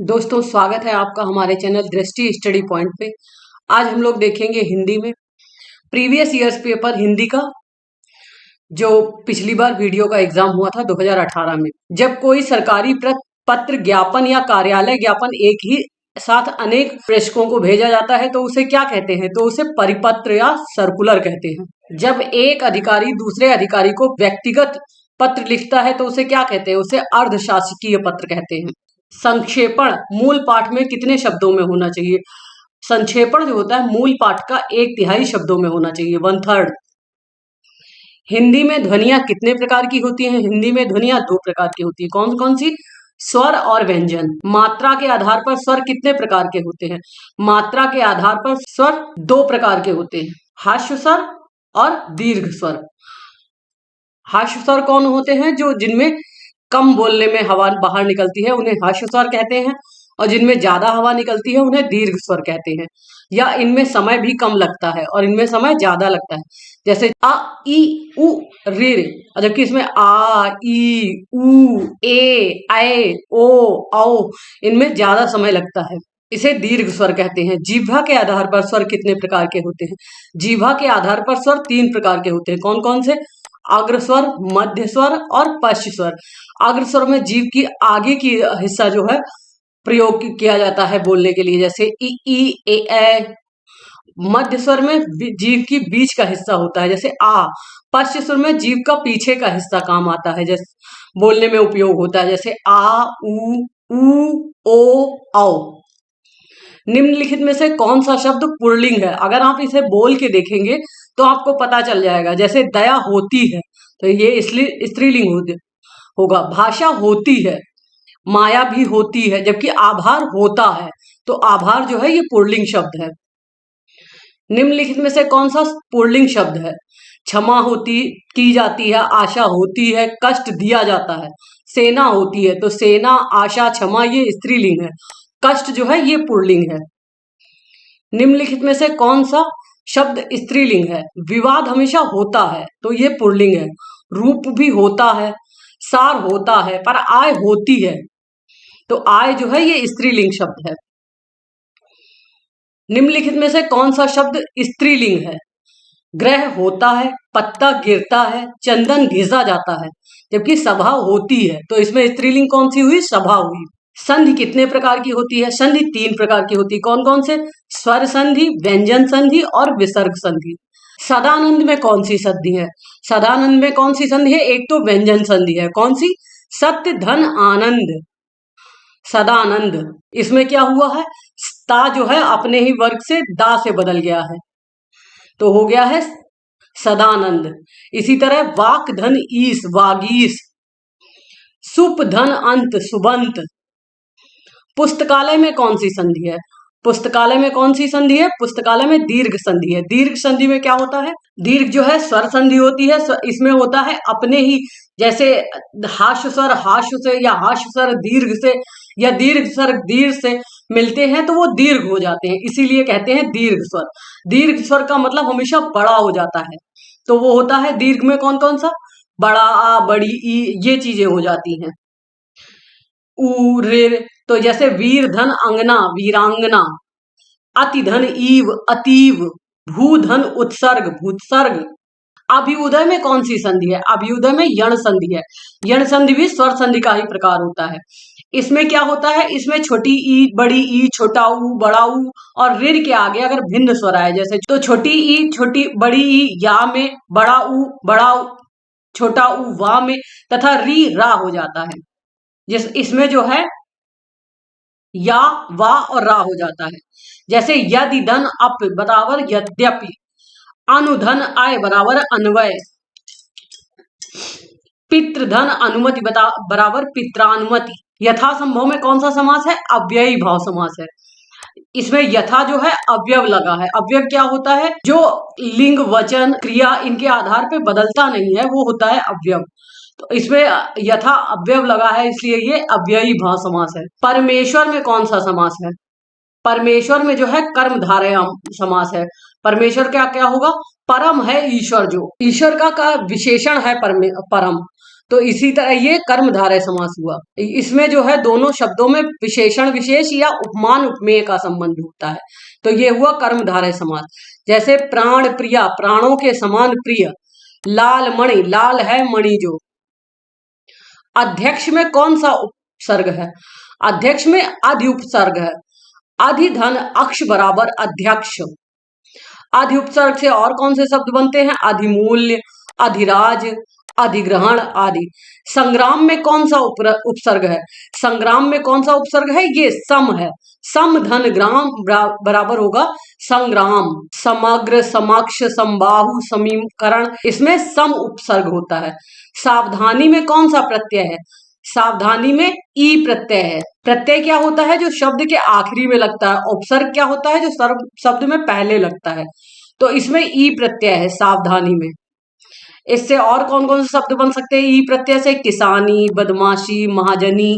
दोस्तों, स्वागत है आपका हमारे चैनल दृष्टि स्टडी पॉइंट पे। आज हम लोग देखेंगे हिंदी में प्रीवियस ईयर्स पेपर हिंदी का, जो पिछली बार वीडियो का एग्जाम हुआ था 2018 में। जब कोई सरकारी पत्र ज्ञापन या कार्यालय ज्ञापन एक ही साथ अनेक प्रेषकों को भेजा जाता है तो उसे क्या कहते हैं? तो उसे परिपत्र या सर्कुलर कहते हैं। जब एक अधिकारी दूसरे अधिकारी को व्यक्तिगत पत्र लिखता है तो उसे क्या कहते हैं? उसे अर्धशासकीय पत्र कहते हैं। संक्षेपण मूल पाठ में कितने शब्दों में होना चाहिए? संक्षेपण जो होता है मूल पाठ का 1/3 शब्दों में होना चाहिए, 1/3। हिंदी में ध्वनियां कितने प्रकार की होती हैं? हिंदी में ध्वनियां 2 प्रकार की होती है। कौन कौन सी? स्वर और व्यंजन। मात्रा के आधार पर स्वर कितने प्रकार के होते हैं? मात्रा के आधार पर स्वर 2 प्रकार के होते हैं, हास्य स्वर और दीर्घ स्वर। हास्य स्वर कौन होते हैं? जो जिनमें कम बोलने में हवा बाहर निकलती है उन्हें हास्य स्वर कहते हैं, और जिनमें ज्यादा हवा निकलती है उन्हें दीर्घ स्वर कहते हैं। या इनमें समय भी कम लगता है और इनमें समय ज्यादा लगता है, जैसे अ ई उ रे रे, जबकि इसमें आ ई उ ए ऐ ओ औ इनमें ज्यादा समय लगता है। इसे दीर्घ स्वर कहते हैं। जीह्वा के आधार पर स्वर कितने प्रकार के होते हैं? जीह्वा के आधार पर स्वर 3 प्रकार के होते हैं। कौन कौन से? अग्र स्वर, मध्य स्वर और पश्च स्वर। अग्र स्वर में जीभ की आगे की हिस्सा जो है प्रयोग किया जाता है बोलने के लिए, जैसे ई ए ए। मध्य स्वर में जीभ की बीच का हिस्सा होता है, जैसे आ। पश्च स्वर में जीभ का पीछे का हिस्सा काम आता है, जैसे बोलने में उपयोग होता है, जैसे आ उ ओ औ। निम्नलिखित में से कौन सा शब्द पुल्लिंग है? अगर आप इसे बोल के देखेंगे तो आपको पता चल जाएगा। जैसे दया होती है तो ये स्त्रीलिंग होगा। भाषा होती है, माया भी होती है, जबकि आभार होता है तो आभार जो है ये पुल्लिंग शब्द है। निम्नलिखित में से कौन सा पुल्लिंग शब्द है? क्षमा होती की जाती है, आशा होती है, कष्ट दिया जाता है। सेना होती है तो सेना, आशा, क्षमा ये स्त्रीलिंग है। कष्ट जो है ये पुल्लिंग है। निम्नलिखित में से कौन सा शब्द स्त्रीलिंग है? विवाद हमेशा होता है तो ये पुल्लिंग है। रूप भी होता है, सार होता है, पर आय होती है तो आय जो है ये स्त्रीलिंग शब्द है। निम्नलिखित में से कौन सा शब्द स्त्रीलिंग है? ग्रह होता है, पत्ता गिरता है, चंदन घिसा जाता है, जबकि सभा होती है तो इसमें स्त्रीलिंग कौन सी हुई? सभा हुई। संधि कितने प्रकार की होती है? संधि 3 प्रकार की होती है। कौन कौन से? स्वर संधि, व्यंजन संधि और विसर्ग संधि। सदानंद में कौन सी संधि है? सदानंद में कौन सी संधि है? एक तो व्यंजन संधि है। कौन सी? सत्य धन आनंद, सदानंद। इसमें क्या हुआ है? ता जो है अपने ही वर्ग से दा से बदल गया है तो हो गया है सदानंद। इसी तरह वाक धन ईस, वागीस। सुप धन अंत, सुबंत। पुस्तकालय में कौन सी संधि है? पुस्तकालय में कौन सी संधि है? पुस्तकालय में दीर्घ संधि है। दीर्घ संधि में क्या होता है? दीर्घ जो है स्वर संधि होती है, इसमें होता है अपने ही, जैसे हास्य स्वर हास्य से या हास्य स्वर दीर्घ से या दीर्घ स्वर दीर्घ से मिलते हैं तो वो दीर्घ हो जाते हैं, इसीलिए कहते हैं दीर्घ स्वर। दीर्घ स्वर का मतलब हमेशा बड़ा हो जाता है तो वो होता है दीर्घ में कौन कौन सा? बड़ा आ, बड़ी ई, ये चीजें हो जाती हैं। ऊ रे, तो जैसे वीर धन अंगना, वीरांगना। अति धन ईव, अतीव। भूधन उत्सर्ग, भूत्सर्ग। अभ्युदय में कौन सी संधि है? अभ्युदय में यण संधि है। यण संधि भी स्वर संधि का ही प्रकार होता है। इसमें क्या होता है? इसमें छोटी ई, बड़ी ई, छोटा ऊ, बड़ा ऊ और ऋ के आगे अगर भिन्न स्वर आए, जैसे तो छोटी ई, छोटी बड़ी ई या में, बड़ा ऊ, बड़ा ऊ, छोटा ऊ वा में, तथा री रा हो जाता है। जिस इसमें जो है या, वा और रा हो जाता है। जैसे यदि धन अप बराबर यद्यपि, अनुधन आय बराबर अन्वय, पितृधन अनुमति बराबर पित्रानुमति। यथासंभव में कौन सा समास है? अव्ययी भाव समास है। इसमें यथा जो है अव्यव लगा है। अव्यव क्या होता है? जो लिंग, वचन, क्रिया इनके आधार पे बदलता नहीं है वो होता है अव्यव। तो इसमें यथा अव्यव लगा है इसलिए ये अव्ययी भाव समास है। परमेश्वर में कौन सा समास है? परमेश्वर में जो है कर्मधारय समास है। परमेश्वर क्या क्या होगा? परम है ईश्वर, जो ईश्वर का विशेषण है परम। तो इसी तरह ये कर्मधारय समास हुआ। इसमें जो है दोनों शब्दों में विशेषण विशेष या उपमान उपमेय का संबंध होता है। तो ये हुआ कर्मधारय समास। जैसे प्राण प्रिया, प्राणों के समान प्रिय। लाल मणि, लाल है मणि जो। अध्यक्ष में कौन सा उपसर्ग है? अध्यक्ष में अधि उपसर्ग है। अधिधन अक्ष बराबर अध्यक्ष। आदि उपसर्ग से और कौन से शब्द बनते हैं? अधिमूल्य, अधिराज, अधिग्रहण आदि। संग्राम में कौन सा उपसर्ग है? संग्राम में कौन सा उपसर्ग है? ये सम है। सम धन ग्राम बराबर होगा संग्राम। समग्र, समक्ष, समबाहु, समीकरण, इसमें सम उपसर्ग होता है। सावधानी में कौन सा प्रत्यय है? सावधानी में ई प्रत्यय है। प्रत्यय क्या होता है? जो शब्द के आखिरी में लगता है। उपसर्ग क्या होता है? जो शब्द में पहले लगता है। तो इसमें ई प्रत्यय है सावधानी में। इससे और कौन कौन से शब्द बन सकते हैं ई प्रत्यय से? किसानी, बदमाशी, महाजनी,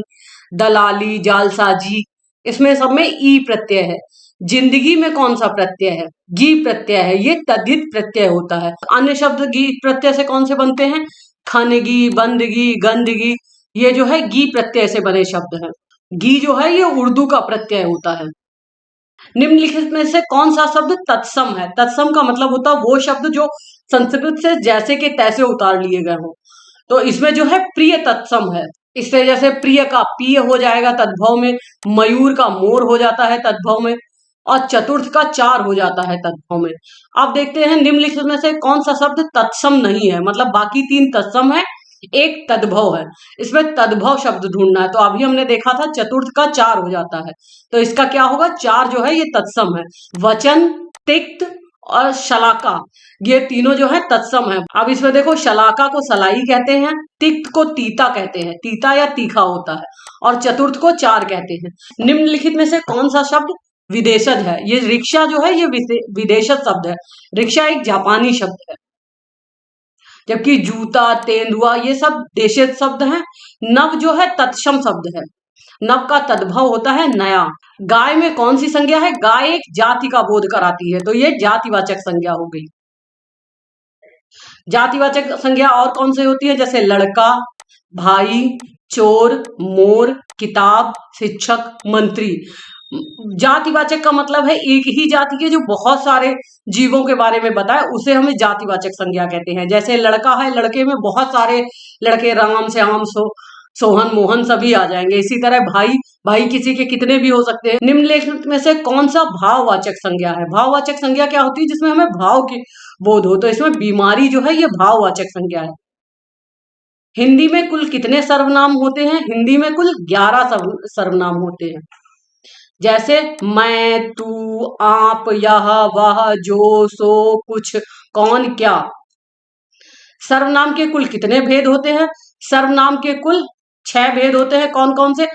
दलाली, जालसाजी, इसमें सब में ई प्रत्यय है। जिंदगी में कौन सा प्रत्यय है? गी प्रत्यय है। ये तद्धित प्रत्यय होता है। अन्य शब्द गी प्रत्यय से कौन से बनते हैं? खनगी, बंदगी, गंदगी, ये जो है गी प्रत्यय से बने शब्द हैं। गी जो है ये उर्दू का प्रत्यय होता है। निम्नलिखित में से कौन सा शब्द तत्सम है? तत्सम का मतलब होता है वो शब्द जो संस्कृत से जैसे के तैसे उतार लिए गए हो। तो इसमें जो है प्रिय तत्सम है। इससे जैसे प्रिय का पीय हो जाएगा तद्भव में, मयूर का मोर हो जाता है तद्भव में, और चतुर्थ का चार हो जाता है तद्भव में। अब देखते हैं निम्नलिखित में से कौन सा शब्द तत्सम नहीं है, मतलब बाकी तीन तत्सम है, एक तद्भव है। इसमें तद्भव शब्द ढूंढना है। तो अभी हमने देखा था चतुर्थ का चार हो जाता है, तो इसका क्या होगा? चार जो है ये तत्सम है। वचन, तिक्त और शलाका, ये तीनों जो है तत्सम है। अब इसमें देखो, शलाका को सलाई कहते हैं, तिक्त को तीता कहते हैं, तीता या तीखा होता है, और चतुर्थ को चार कहते हैं। निम्नलिखित में से कौन सा शब्द विदेशज है? ये रिक्शा जो है ये विदेशज शब्द है। रिक्शा एक जापानी शब्द है, जबकि जूता, तेंदुआ ये सब देशिज शब्द हैं। नव जो है तत्सम शब्द है। नव का तद्भव होता है नया। गाय में कौन सी संज्ञा है? गाय एक जाति का बोध कराती है, तो ये जातिवाचक संज्ञा हो गई। जातिवाचक संज्ञा और कौन सी होती है? जैसे लड़का, भाई, चोर, मोर, किताब, शिक्षक, मंत्री। जातिवाचक का मतलब है एक ही जाति के जो बहुत सारे जीवों के बारे में बताए, उसे हमें जातिवाचक संज्ञा कहते हैं। जैसे लड़का है, लड़के में बहुत सारे लड़के, राम, श्याम, सोहन, मोहन सभी आ जाएंगे। इसी तरह भाई, भाई किसी के कितने भी हो सकते हैं। निम्नलिखित में से कौन सा भाववाचक संज्ञा है? भाववाचक संज्ञा क्या होती है? जिसमें हमें भाव की बोध हो। तो इसमें बीमारी जो है ये भाववाचक संज्ञा है। हिंदी में कुल कितने सर्वनाम होते हैं? हिंदी में कुल 11 सर्वनाम होते हैं। जैसे मैं, तू, आप, यह, वह, जो, सो, कुछ, कौन, क्या। सर्वनाम के कुल कितने भेद होते हैं? सर्वनाम के कुल 6 भेद होते हैं। कौन कौन से?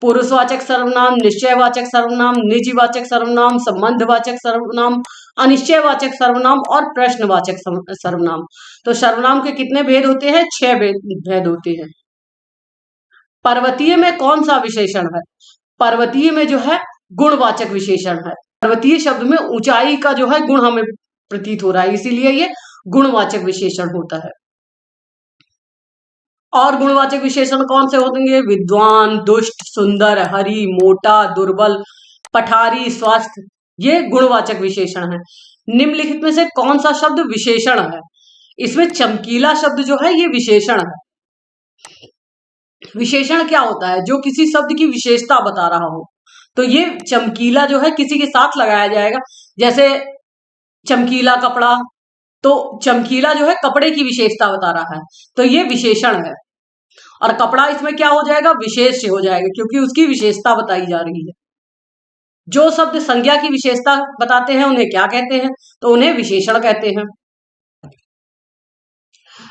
पुरुषवाचक सर्वनाम, निश्चयवाचक सर्वनाम, निजवाचक सर्वनाम, संबंधवाचक सर्वनाम, अनिश्चयवाचक सर्वनाम और प्रश्नवाचक सर्वनाम। तो सर्वनाम के कितने भेद होते हैं? 6 भेद होते हैं। पर्वतीय में कौन सा विशेषण है? पर्वतीय में जो है गुणवाचक विशेषण है। पर्वतीय शब्द में ऊंचाई का जो है गुण हमें प्रतीत हो रहा है, इसीलिए ये गुणवाचक विशेषण होता है। और गुणवाचक विशेषण कौन से होंगे? विद्वान, दुष्ट, सुंदर, हरि, मोटा, दुर्बल, पठारी, स्वस्थ, ये गुणवाचक विशेषण है। निम्नलिखित में से कौन सा शब्द विशेषण है? इसमें चमकीला शब्द जो है ये विशेषण है। विशेषण क्या होता है? जो किसी शब्द की विशेषता बता रहा हो। तो ये चमकीला जो है किसी के साथ लगाया जाएगा। जैसे चमकीला कपड़ा, तो चमकीला जो है कपड़े की विशेषता बता रहा है, तो ये विशेषण है। और कपड़ा इसमें क्या हो जाएगा? विशेष हो जाएगा, क्योंकि उसकी विशेषता बताई जा रही है। जो शब्द संज्ञा की विशेषता बताते हैं उन्हें क्या कहते हैं? तो उन्हें विशेषण कहते हैं।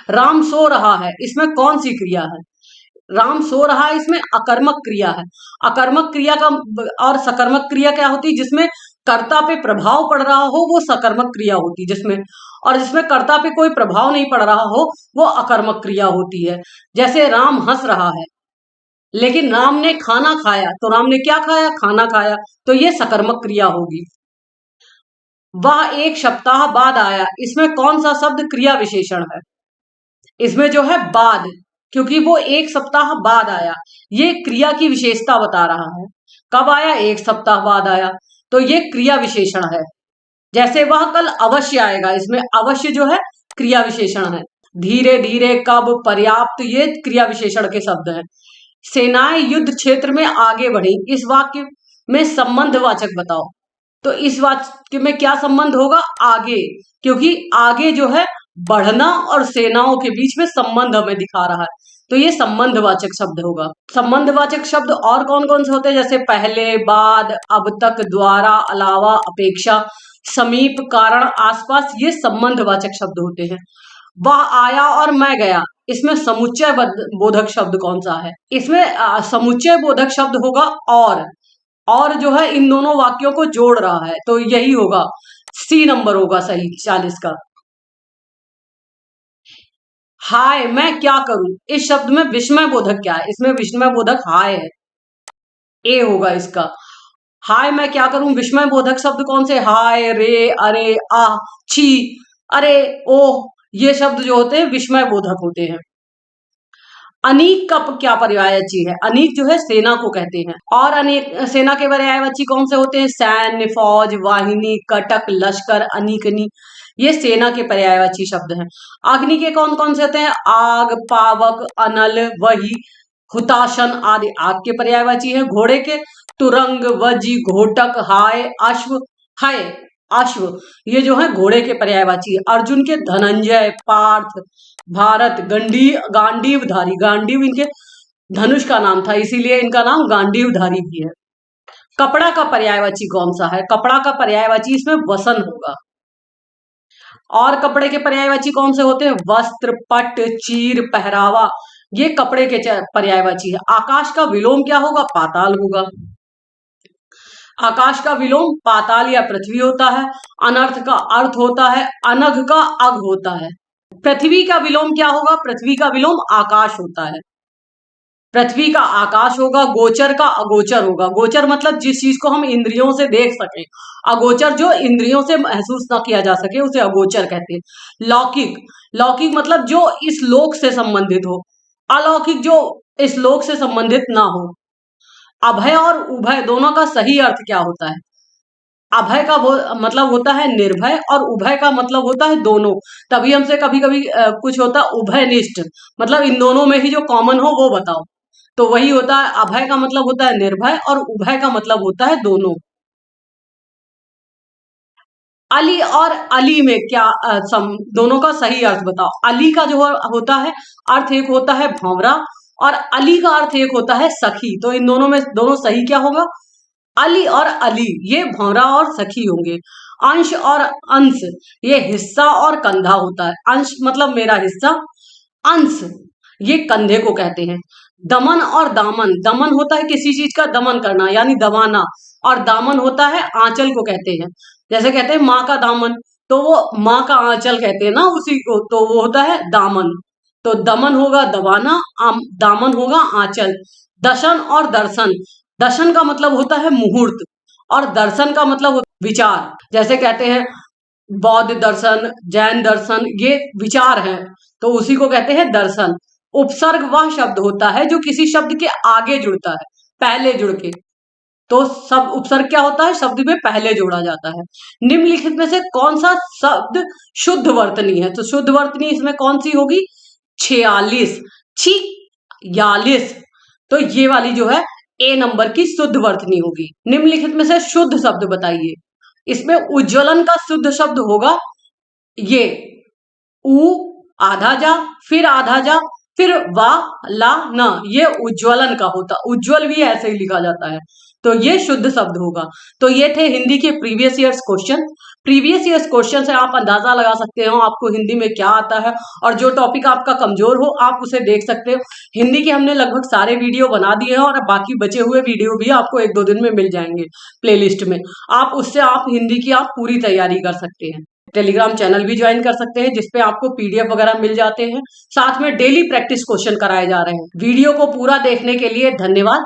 राम सो रहा है, इसमें कौन सी क्रिया है? राम सो रहा है, इसमें अकर्मक क्रिया है। अकर्मक क्रिया का और सकर्मक क्रिया क्या होती है? जिसमें कर्ता पे प्रभाव पड़ रहा हो वो सकर्मक क्रिया होती है, जिसमें, और जिसमें कर्ता पे कोई प्रभाव नहीं पड़ रहा हो वो अकर्मक क्रिया होती है। जैसे राम हंस रहा है, लेकिन राम ने खाना खाया, तो राम ने क्या खाया? खाना खाया, तो ये सकर्मक क्रिया होगी। वह एक सप्ताह बाद आया, इसमें कौन सा शब्द क्रिया विशेषण है? इसमें जो है बाद, क्योंकि वो एक सप्ताह बाद आया, ये क्रिया की विशेषता बता रहा है। कब आया? एक सप्ताह बाद आया, तो ये क्रिया विशेषण है। जैसे वह कल अवश्य आएगा, इसमें अवश्य जो है क्रिया विशेषण है। धीरे धीरे, कब, पर्याप्त, ये क्रिया विशेषण के शब्द हैं। सेनाएं युद्ध क्षेत्र में आगे बढ़ी, इस वाक्य में संबंधवाचक बताओ। तो इस वाक्य में क्या संबंध होगा? आगे, क्योंकि आगे जो है बढ़ना और सेनाओं के बीच में संबंध हमें दिखा रहा है, तो ये संबंधवाचक शब्द होगा। संबंधवाचक शब्द और कौन कौन से होते हैं? जैसे पहले, बाद, अब तक, द्वारा, अलावा, अपेक्षा, समीप, कारण, आसपास, ये संबंधवाचक शब्द होते हैं। वह आया और मैं गया, इसमें समुच्चय बोधक शब्द कौन सा है? इसमें समुच्चय बोधक शब्द होगा और जो है इन दोनों वाक्यों को जोड़ रहा है, तो यही होगा, सी नंबर होगा सही 40 का। हाय मैं क्या करूं, इस शब्द में विस्मय बोधक क्या है? इसमें विस्मय बोधक हाय है, ए होगा इसका। हाय मैं क्या करूं, विस्मय बोधक शब्द कौन से? हाय, रे, अरे, आ, छी, अरे, ओह, ये शब्द जो होते हैं विस्मय बोधक होते हैं। अनीक का क्या पर्यायवाची है? अनीक जो है सेना को कहते हैं, और अनेक सेना के पर्यायवाची कौन से होते हैं? सैन्य, फौज, वाहिनी, कटक, लश्कर, अनीकनी, ये सेना के पर्यायवाची शब्द हैं। अग्नि के कौन कौन से होते हैं? आग, पावक, अनल, वही, हुताशन आदि आग के पर्यायवाची है। घोड़े के तुरंग, वजी, घोटक, हाय, अश्व, हाय, अश्व, ये जो है घोड़े के पर्यायवाची है। अर्जुन के धनंजय, पार्थ, भारत, गांडीवधारी, गांडीव इनके धनुष का नाम था, इसीलिए इनका नाम गांडीवधारी भी है। कपड़ा का पर्यायवाची कौन सा है? कपड़ा का पर्यायवाची इसमें वसन होगा। और कपड़े के पर्यायवाची कौन से होते हैं? वस्त्र, पट, चीर, पहरावा, ये कपड़े के पर्यायवाची है। आकाश का विलोम क्या होगा? पाताल होगा। आकाश का विलोम पाताल या पृथ्वी होता है। अनर्थ का अर्थ होता है, अनघ का अघ होता है। पृथ्वी का विलोम क्या होगा? पृथ्वी का विलोम आकाश होता है। पृथ्वी का आकाश होगा। गोचर का अगोचर होगा। गोचर मतलब जिस चीज को हम इंद्रियों से देख सके, अगोचर जो इंद्रियों से महसूस ना किया जा सके उसे अगोचर कहते हैं। लौकिक, लौकिक मतलब जो इस लोक से संबंधित हो। अलौकिक जो इस लोक से संबंधित ना हो। अभय और उभय दोनों का सही अर्थ क्या होता है? अभय का मतलब होता है निर्भय, और उभय का मतलब होता है दोनों। तभी हमसे कभी कभी कुछ होता है उभयनिष्ठ, मतलब इन दोनों में ही जो कॉमन हो वो बताओ, तो वही होता है। अभय का मतलब होता है निर्भय और उभय का मतलब होता है दोनों। अली और अली में क्या दोनों का सही अर्थ बताओ। अली का जो होता है अर्थ एक होता है भंवरा, और अली का अर्थ एक होता है सखी, तो इन दोनों में दोनों सही क्या होगा? अली और अली, ये भौरा और सखी होंगे। अंश और अंश, ये हिस्सा और कंधा होता है। अंश मतलब मेरा हिस्सा, अंश ये कंधे को कहते हैं। दमन और दामन, दमन होता है किसी चीज का दमन करना यानी दबाना, और दामन होता है आंचल को कहते हैं। जैसे कहते हैं माँ का दामन, तो वो माँ का आंचल कहते हैं ना उसी को, तो वो होता है दामन। तो दमन होगा दबाना, दामन होगा आंचल। दशन और दर्शन, दर्शन का मतलब होता है मुहूर्त, और दर्शन का मतलब विचार। जैसे कहते हैं बौद्ध दर्शन, जैन दर्शन, ये विचार हैं, तो उसी को कहते हैं दर्शन। उपसर्ग वह शब्द होता है जो किसी शब्द के आगे जुड़ता है, पहले जुड़ के, तो सब उपसर्ग क्या होता है? शब्द में पहले जोड़ा जाता है। निम्नलिखित में से कौन सा शब्द शुद्ध वर्तनी है? तो शुद्ध वर्तनी इसमें कौन सी होगी? 46, 46, तो ये वाली जो है ए नंबर की शुद्ध वर्तनी होगी। निम्नलिखित में से शुद्ध शब्द बताइए। इसमें उज्ज्वलन का शुद्ध शब्द होगा ये उ, आधा जा, फिर आधा जा, फिर वा, ला, न, ये उज्ज्वलन का होता। उज्ज्वल भी ऐसे ही लिखा जाता है, तो ये शुद्ध शब्द होगा। तो ये थे हिंदी के previous years question. Previous years question से आप अंदाजा लगा सकते हो आपको हिंदी में क्या आता है, और जो टॉपिक आपका कमजोर हो आप उसे देख सकते हो। हिंदी के हमने लगभग सारे वीडियो बना दिए हैं, और बाकी बचे हुए वीडियो भी आपको 1-2 दिन में मिल जाएंगे प्लेलिस्ट में। आप उससे आप हिंदी की आप पूरी तैयारी कर सकते हैं। टेलीग्राम चैनल भी ज्वाइन कर सकते हैं, जिसपे आपको पीडीएफ वगैरह मिल जाते हैं। साथ में डेली प्रैक्टिस क्वेश्चन कराए जा रहे हैं। वीडियो को पूरा देखने के लिए धन्यवाद।